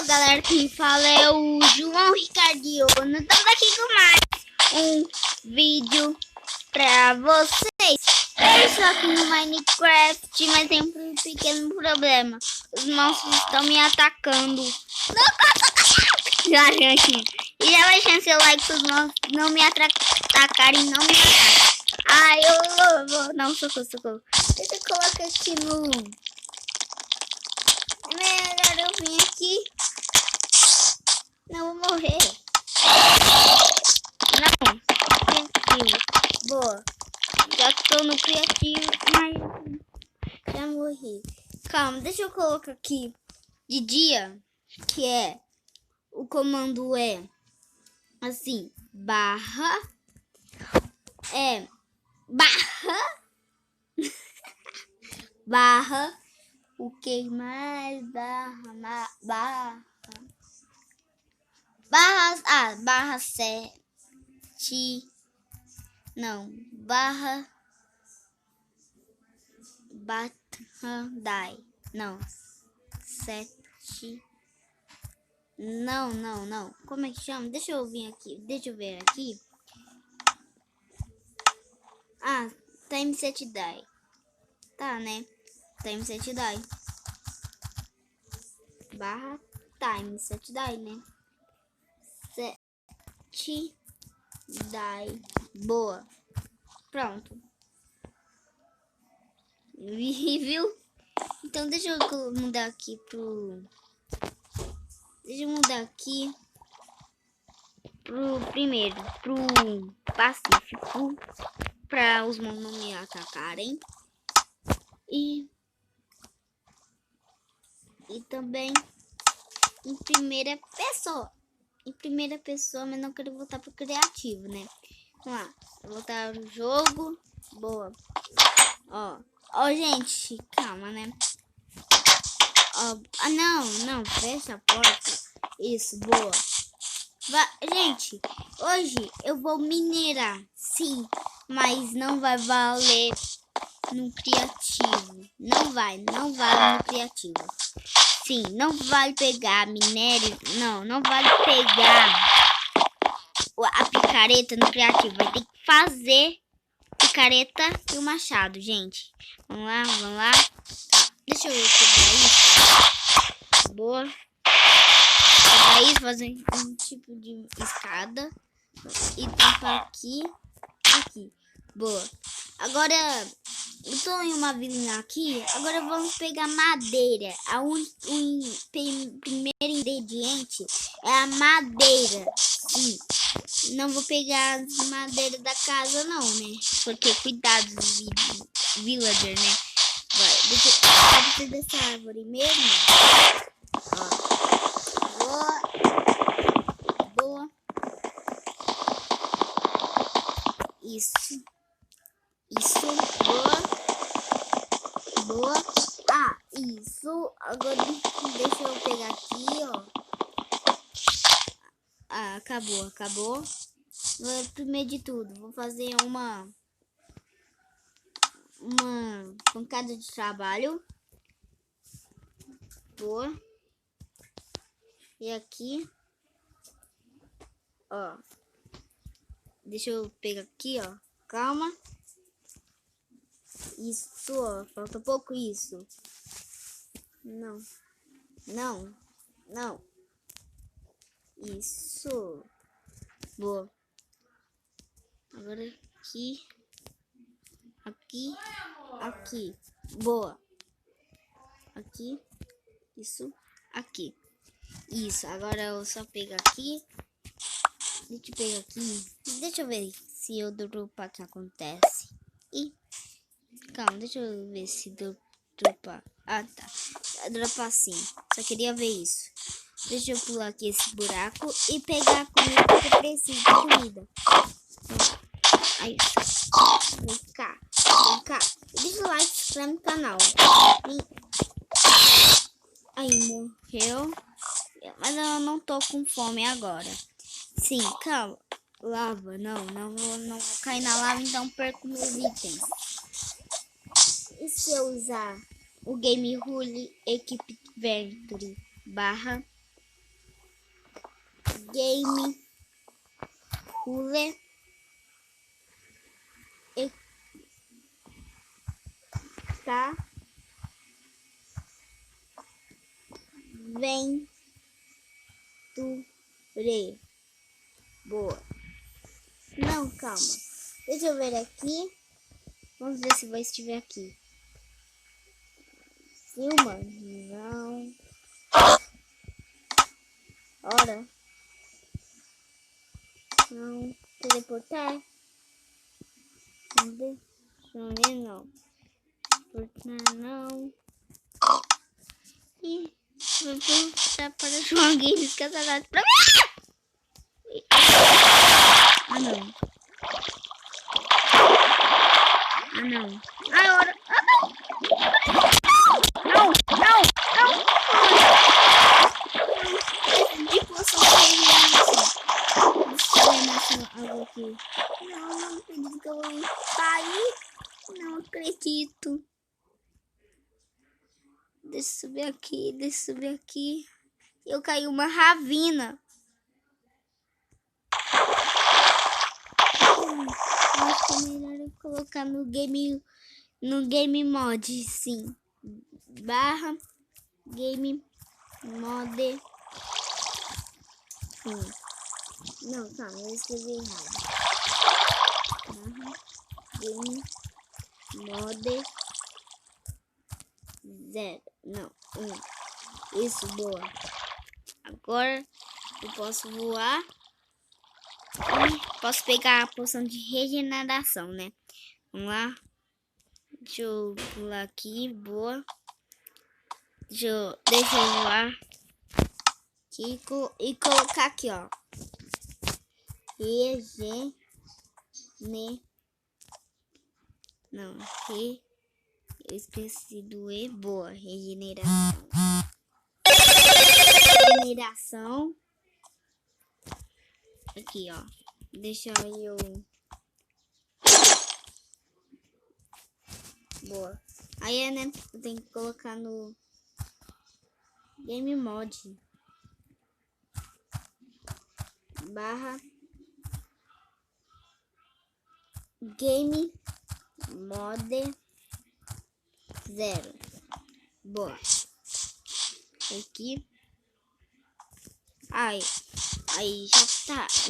Galera, quem fala é o João Ricardinho. Estamos aqui com mais um vídeo pra vocês. Eu estou aqui no Minecraft, mas tem um pequeno problema. Os monstros estão me atacando. Já, gente. E já vai deixando seu like para os monstros não me atacarem e não me atacarem. Ai, eu vou. Não, socorro. Deixa eu colocar aqui no. É melhor eu vir aqui. Não, vou morrer. Não, criativo. Boa. Já tô no criativo, mas já morri. Calma, deixa eu colocar aqui de dia, que é o comando é assim, barra o que mais barra 7, não, barra dai, não, 7, não, como é que chama? Deixa eu ver aqui, time 7 dai, tá, né, time 7 dai, barra time 7 dai, né, 7 dai, boa, pronto, viu? Então deixa eu mudar aqui pro primeiro, pro pacífico, para os monstros não me atacarem e também em primeira pessoa, mas não quero voltar pro criativo, né? Vamos lá, vou voltar no jogo, boa. Ó, gente, calma, né? Ó, não, fecha a porta. Isso, boa. Gente, hoje eu vou minerar, sim, mas não vai valer no criativo. Não vale no criativo. Sim, não vale pegar minério, não vale pegar a picareta no criativo. Vai ter que fazer picareta e o machado, gente. Vamos lá. Tá, deixa eu quebrar isso. Boa. Quebrar isso, fazer um tipo de escada. E tampar aqui. Boa. Agora, eu tô em uma vilinha aqui. Agora vamos pegar madeira. O primeiro ingrediente é a madeira. Sim. Não vou pegar as madeiras da casa não, né? Porque cuidado dos villager, né? Vai, deixa eu dessa árvore mesmo. Ó. Boa. Isso. Boa. Isso. Agora deixa eu pegar aqui, ó. Acabou. Primeiro de tudo, vou fazer uma pancada de trabalho. Boa. E aqui, ó. Deixa eu pegar aqui, ó. Calma. Isso, ó. Falta pouco isso. Não. Isso. Boa. Agora aqui. Boa. Aqui. Isso. Aqui. Isso. Agora eu só pego aqui. Deixa eu pegar aqui. Deixa eu ver se eu dropar que acontece. Calma, deixa eu ver se dropar. Tá. Dropar sim. Só queria ver isso. Deixa eu pular aqui esse buraco e pegar a comida que eu preciso de comida. Aí, vem cá. Deixa o like, se inscreve no canal. Aí, morreu. Mas eu não tô com fome agora. Sim, calma. Lava, não vou cair na lava, então perco meus itens. E se eu usar o Game Rule Equipe Venture barra Game Cooler e tá Venture. Boa. Não, calma. Deixa eu ver aqui. Vamos ver se vai estiver aqui. Filma? Não. Ora. Não. Teleportar? Deixa eu ver, não. Teleportar, não. E vou voltar para João Games Casadados pra mim. Ah, não. Ah, não. Ah, ora. Ah, não. Não, não, não. De poção água aqui. Não, não acredito que eu vou cair. Não acredito. Deixa eu subir aqui, deixa eu subir aqui. Eu caí uma ravina. Acho que é melhor eu colocar no game mod, sim. Barra game mod. Não, calma, eu escrevi errado. Barra game mod 0. Não, 1. Isso, boa. Agora eu posso voar. Posso pegar a poção de regeneração, né? Vamos lá. Deixa eu pular aqui. Boa. Deixa eu voar. Aqui, e colocar aqui, ó. Não. Eu esqueci do E. Boa. Regeneração. Aqui, ó. Deixa eu... Boa. Aí, né? Eu tenho que colocar no game mod. Barra game mod 0. Boa. Aqui. Aí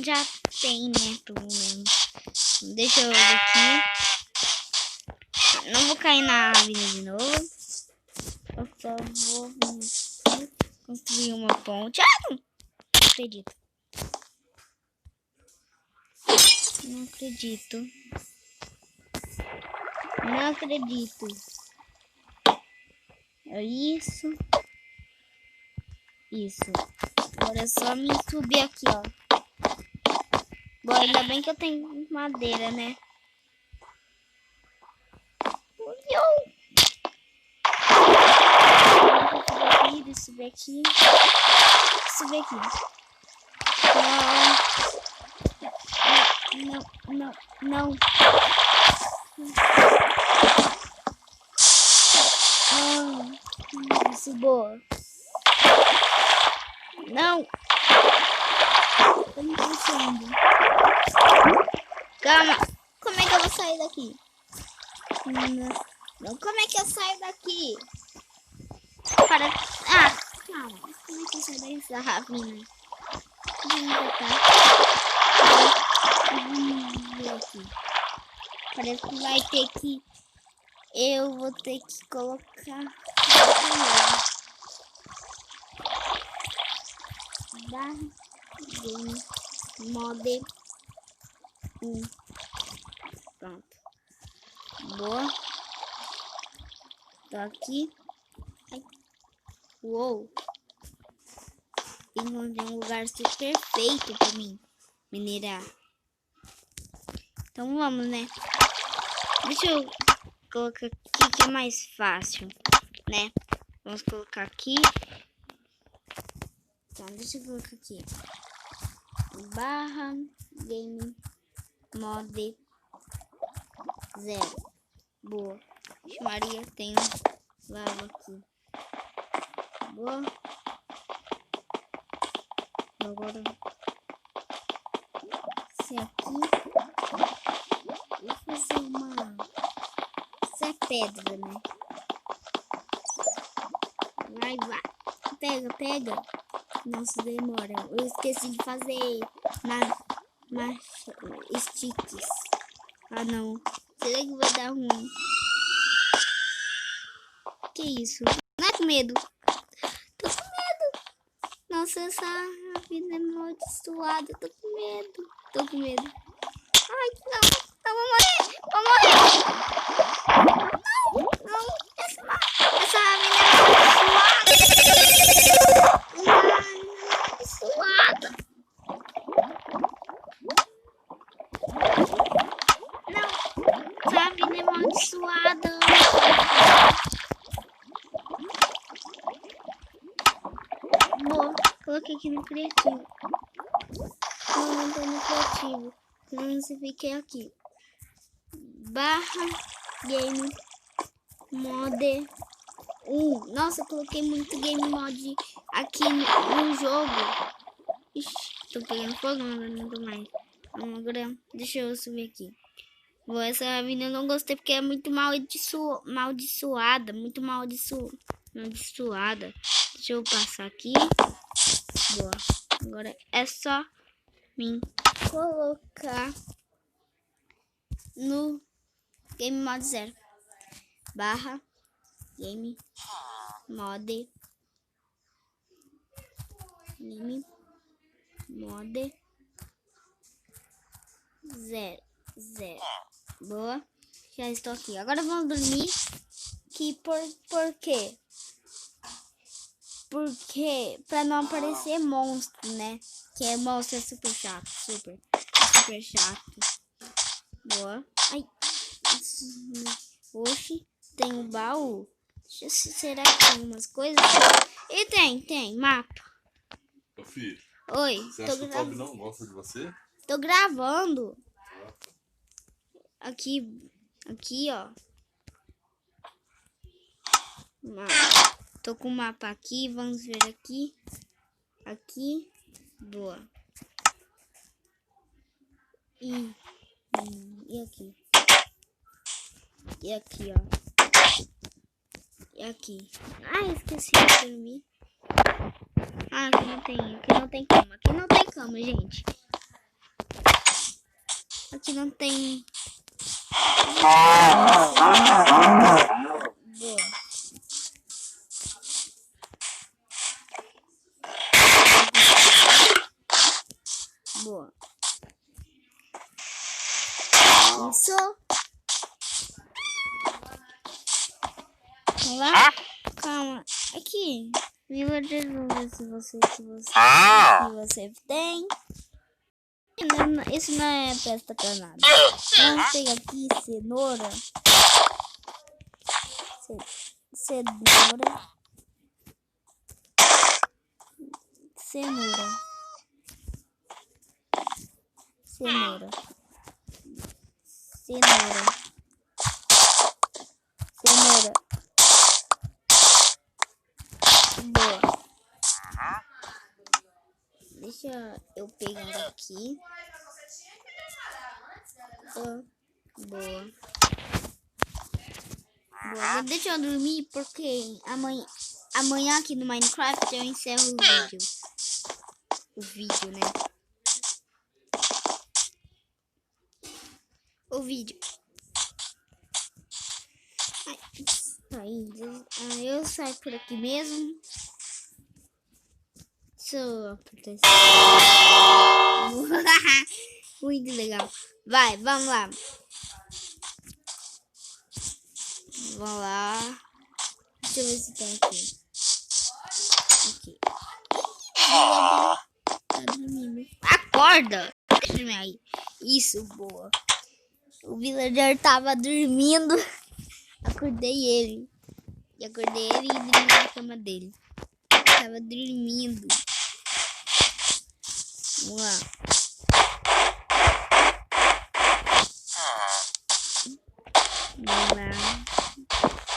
já tem, né? Pelo menos. Deixa eu ver aqui. Não vou cair na avenida de novo. Eu só vou construir uma ponte. Ah, não acredito. Não acredito. Não acredito. É isso. Isso. Agora é só me subir aqui, ó. Bom, ainda bem que eu tenho madeira, né? Deixa eu subir aqui. Subir aqui. Não. Isso, boa. Não. Tô me cansando. Calma. Como é que eu vou sair daqui? Não. Como é que eu saio daqui? Para... Ah, calma. Como é que eu saio dessa ravina? Vamos ver aqui. Parece que vai ter que... Eu vou ter que colocar... Barra game mod 1. Pronto. Boa. Tô aqui. Ai. Uou. Encontrei um lugar super perfeito pra mim minerar. Então vamos, né? Deixa eu colocar aqui que é mais fácil, né? Vamos colocar aqui. Então, deixa eu colocar aqui. Barra game mod 0. Boa. Maria tem lava aqui. Boa. Agora descer aqui. Vou fazer uma... Isso é pedra, né? Vai. Pega. Nossa, demora. Eu esqueci de fazer sticks. Ah, não. Será que vai dar ruim? Que isso? Não é com medo. Tô com medo. Nossa, essa vida é amaldiçoada. Tô com medo. Ai, não. Vou morrer. Não. Essa vida é amaldiçoada. Não. Essa vida é amaldiçoada. Coloquei aqui no criativo. Não tô no criativo. Não se fiquei aqui. /game mode 1. Nossa, coloquei muito game mode aqui no jogo. Ixi, tô pegando fogo, não tô mais. Agora, deixa eu subir aqui. Essa avenida eu não gostei porque é muito maldiçoada. Muito maldiçoada. Deixa eu passar aqui. Boa. Agora é só me colocar no game mode 0. /game mode 0. Boa. Já estou aqui. Agora vamos dormir. Por quê? Porque pra não aparecer monstro, né? Que monstro é super chato. Super chato. Boa. Ai. Oxi. Tem um baú. Será que tem umas coisas? E tem. Mapa. Meu filho. Oi. Você acha que o Toby não gosta de você? Tô gravando. Aqui, ó. Tô com o mapa aqui. Vamos ver aqui. Aqui. Boa. E aqui. E aqui, ó. E aqui. Ai, esqueci de dormir. Ah, aqui não tem cama. Aqui não tem cama, gente. Aqui não tem. Boa. Boa. Isso. Vamos lá? Calma. Aqui. Villager, vamos ver se você tem. Isso não é presta pra nada. Vamos pegar aqui cenoura. Cenoura. Boa. Deixa eu pegar aqui. Boa. Deixa eu dormir porque amanhã aqui no Minecraft eu encerro o vídeo, né? O vídeo. Eu saio por aqui mesmo. Muito legal. Vamos lá. Deixa eu ver se tem aqui. Tá dormindo. Acorda! Aí. Isso, boa. O villager tava dormindo. Acordei ele. E dormi na cama dele. Tava dormindo. Vamos lá.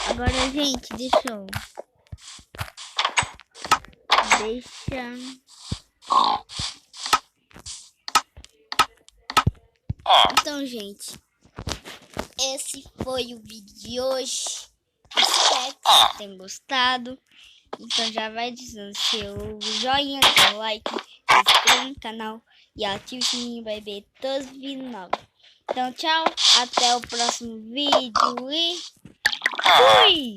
Agora, gente, deixa Então, gente, esse foi o vídeo de hoje. Espero que vocês tenham gostado. Então já vai deixando seu joinha, seu like, se inscreva no canal e ative o sininho para ver todos os vídeos novos. Então tchau, até o próximo vídeo e fui!